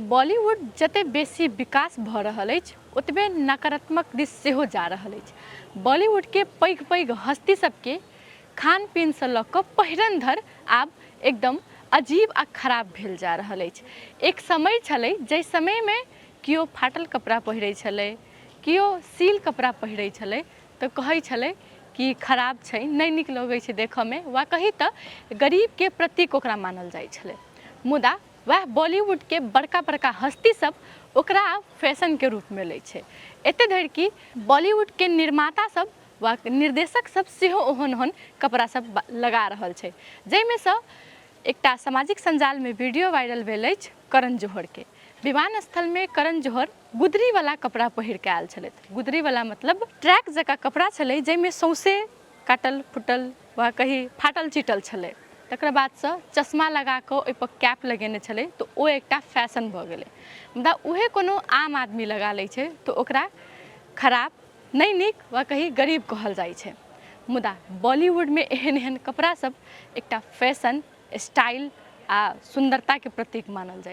बॉलीवुड जते बेसी विकास भ रहल अछि ओतबे नकारात्मक दिश सेहो जा रहल अछि। बॉलीवुड के पैघ पैघ हस्ती सबके खान पीन से लऽ कऽ पहिरन धर आब एकदम अजीब आ खराब भेल जा रहल अछि। एक समय छलै जाहि समय में कियो फाटल कपड़ा पहिरै छलै, कियो सील कपड़ा पहिरै छलै तऽ कहै छलै कि खराब छै, नहीं नीक लगै छै देखऽ में, वा कही तऽ गरीब के प्रतीक ओकरा मानल जाइ छलै। मुदा वह बॉलीवुड के बड़का बड़का हस्ती सब ओकरा फैशन के रूप में लै छै। एते धरि कि बॉलीवुड के निर्माता सब वा निर्देशक सब सेहो ओहन ओहन कपड़ा सब लगा रहल छै, जाहिमे सँ एकटा सामाजिक संजाल में वीडियो वायरल भेल अछि करण जौहर के। विमान स्थल में करण जौहर गुदरी वाला कपड़ा पहिर के आयल छलथि। गुदरी वाला मतलब ट्रैक जकाँ कपड़ा छलै जाहिमे सौंसे काटल फुटल वा कही फाटल चिटल छलै। तकर बाद से चश्मा लगा कऽ ओहि पर कैप लगेने छलै तऽ ओ एकटा फैशन भऽ गेलै। मुदा उहे कोनो आम आदमी लगा लै छै तऽ ओकरा खराब, नहीं नीक वा कही गरीब कहल जाइ छै। मुदा बॉलीवुड में एहन एहन कपड़ा सब एकटा फैशन, स्टाइल आ सुंदरता के प्रतीक मानल जाइ छै।